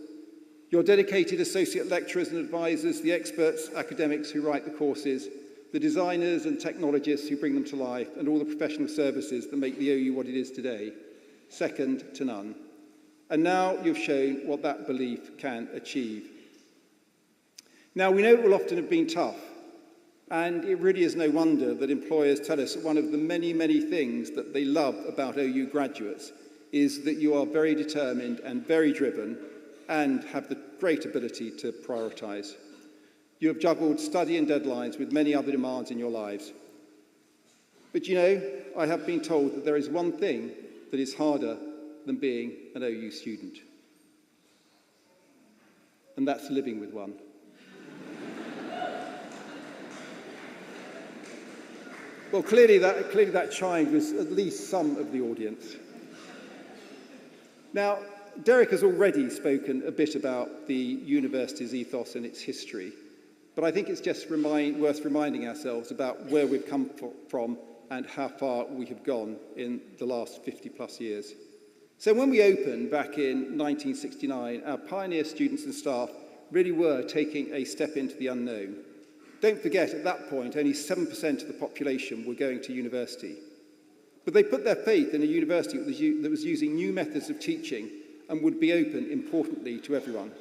Your dedicated associate lecturers and advisors, the experts, academics who write the courses, the designers and technologists who bring them to life, and all the professional services that make the OU what it is today, second to none. And now you've shown what that belief can achieve. Now, we know it will often have been tough, and it really is no wonder that employers tell us that one of the many, many things that they love about OU graduates is that you are very determined and very driven and have the great ability to prioritise. You have juggled study and deadlines with many other demands in your lives. But you know, I have been told that there is one thing that is harder than being an OU student, and that's living with one. Well, clearly that chimed with at least some of the audience. Now, Derek has already spoken a bit about the university's ethos and its history, but I think it's just worth reminding ourselves about where we've come from and how far we have gone in the last 50 plus years. So when we opened back in 1969, our pioneer students and staff really were taking a step into the unknown. Don't forget, at that point, only 7% of the population were going to university. But they put their faith in a university that was using new methods of teaching and would be open, importantly, to everyone.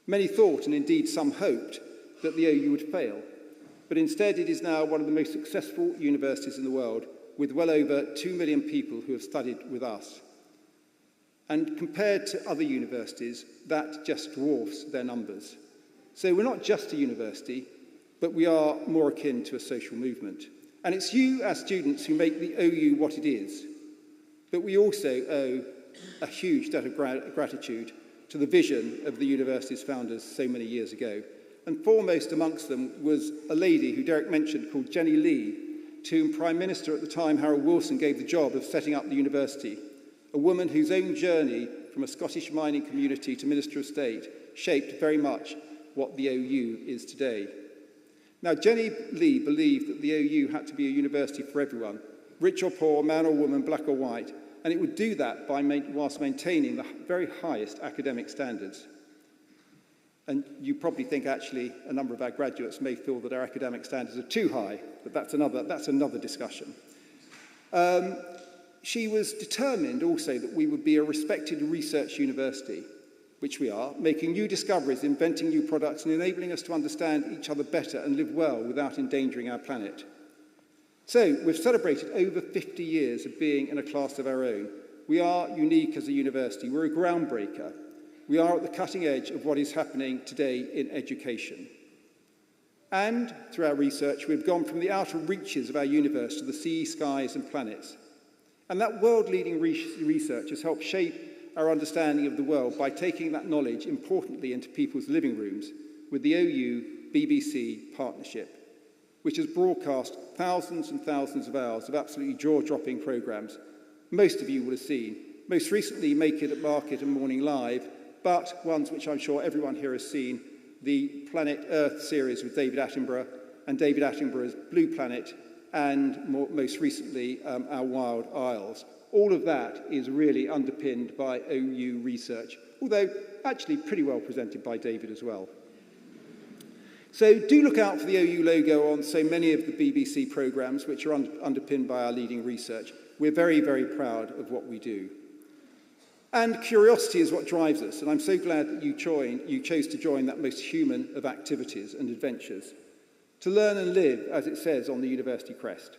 Many thought, and indeed some hoped, that the OU would fail. But instead, it is now one of the most successful universities in the world, with well over 2 million people who have studied with us. And compared to other universities, that just dwarfs their numbers. So we're not just a university, but we are more akin to a social movement. And it's you, as students, who make the OU what it is. But we also owe a huge debt of gratitude to the vision of the university's founders so many years ago. And foremost amongst them was a lady who Derek mentioned called Jenny Lee, to whom Prime Minister at the time, Harold Wilson, gave the job of setting up the university, a woman whose own journey from a Scottish mining community to Minister of State shaped very much what the OU is today. Now, Jenny Lee believed that the OU had to be a university for everyone, rich or poor, man or woman, black or white, and it would do that whilst maintaining the very highest academic standards. And you probably think, actually, a number of our graduates may feel that our academic standards are too high, but that's another discussion. She was determined also that we would be a respected research university, which we are, making new discoveries, inventing new products, and enabling us to understand each other better and live well without endangering our planet. So, we've celebrated over 50 years of being in a class of our own. We are unique as a university. We're a groundbreaker. We are at the cutting edge of what is happening today in education. And, through our research, we've gone from the outer reaches of our universe to the sea, skies, and planets. And that world-leading research has helped shape our understanding of the world by taking that knowledge, importantly, into people's living rooms with the OU-BBC partnership, which has broadcast thousands and thousands of hours of absolutely jaw-dropping programmes. Most of you will have seen. Most recently, Make It at Market and Morning Live, but ones which I'm sure everyone here has seen, the Planet Earth series with David Attenborough, and David Attenborough's Blue Planet, and most recently, our Wild Isles. All of that is really underpinned by OU research, although actually pretty well presented by David as well. So do look out for the OU logo on so many of the BBC programmes, which are underpinned by our leading research. We're very, very proud of what we do. And curiosity is what drives us, and I'm so glad that you chose to join that most human of activities and adventures, to learn and live, as it says on the university crest.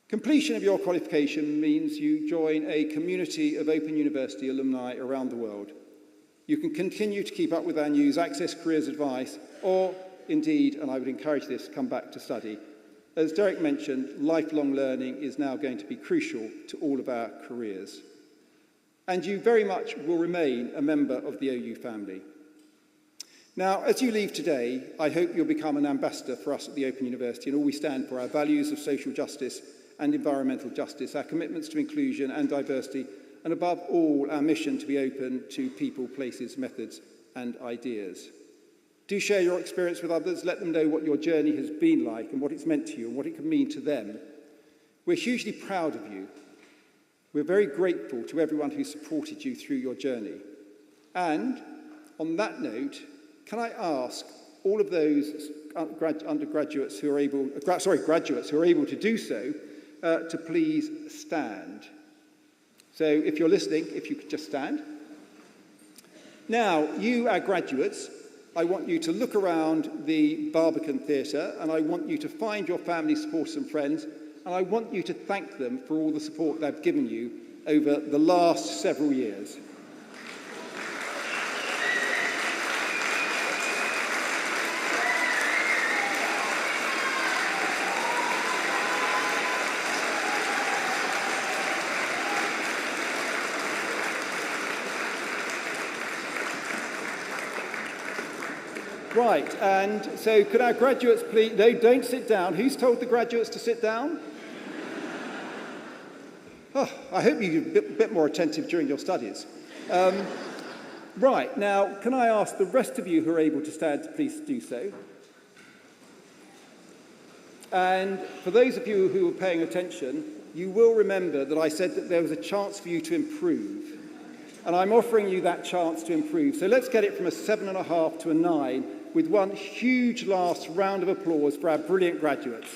Completion of your qualification means you join a community of Open University alumni around the world. You can continue to keep up with our news, access careers advice, or indeed, and I would encourage this, come back to study. As Derek mentioned, lifelong learning is now going to be crucial to all of our careers. And you very much will remain a member of the OU family. Now, as you leave today, I hope you'll become an ambassador for us at the Open University and all we stand for, our values of social justice and environmental justice, our commitments to inclusion and diversity, and above all, our mission to be open to people, places, methods, and ideas. Do share your experience with others. Let them know what your journey has been like and what it's meant to you and what it can mean to them. We're hugely proud of you. We're very grateful to everyone who supported you through your journey. And on that note, can I ask all of those graduates who are able to do so to please stand. So if you're listening, if you could just stand. Now, you, our graduates, I want you to look around the Barbican Theatre, and I want you to find your family, supporters and friends, and I want you to thank them for all the support they've given you over the last several years. Right, and so could our graduates please, no, don't sit down. Who's told the graduates to sit down? Oh, I hope you're a bit more attentive during your studies. Right, now, can I ask the rest of you who are able to stand to please do so? And for those of you who are paying attention, you will remember that I said that there was a chance for you to improve. And I'm offering you that chance to improve. So let's get it from a 7.5 to a 9 with one huge last round of applause for our brilliant graduates.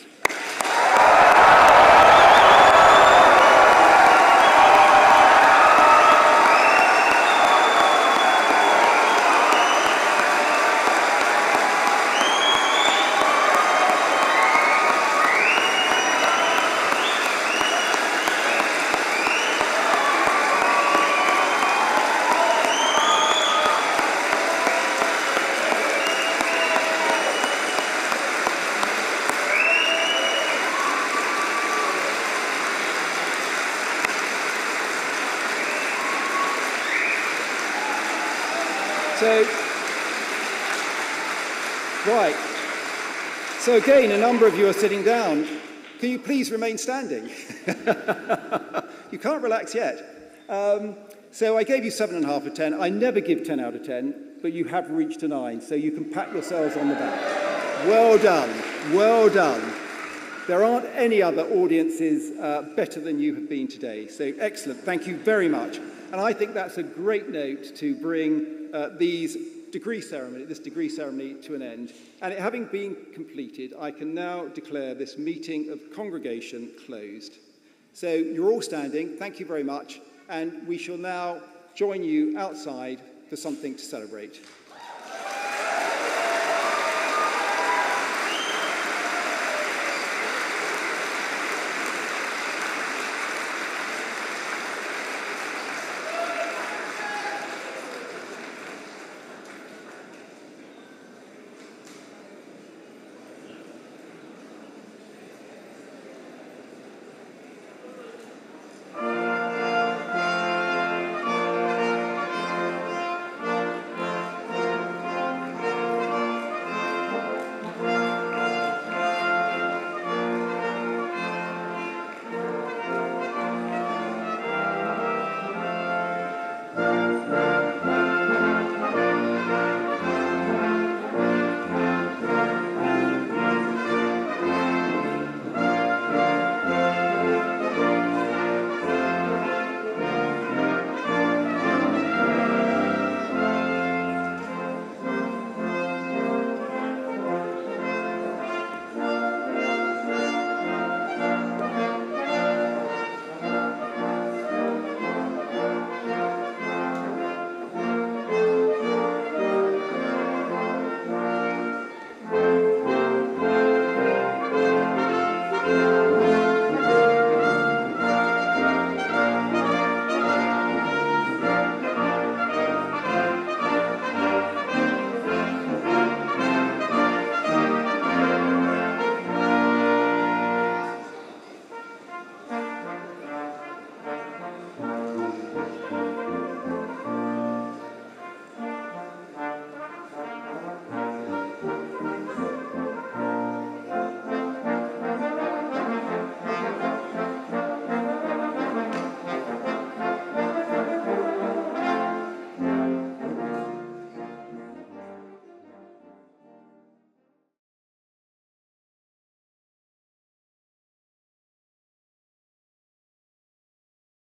Right. So again, a number of you are sitting down. Can you please remain standing? You can't relax yet. So I gave you 7.5 out of 10. I never give 10 out of 10, but you have reached a 9, so you can pat yourselves on the back. Well done. Well done. There aren't any other audiences better than you have been today. So excellent. Thank you very much. And I think that's a great note to bring this degree ceremony to an end. And it having been completed, I can now declare this meeting of congregation closed. So you're all standing. Thank you very much. And we shall now join you outside for something to celebrate.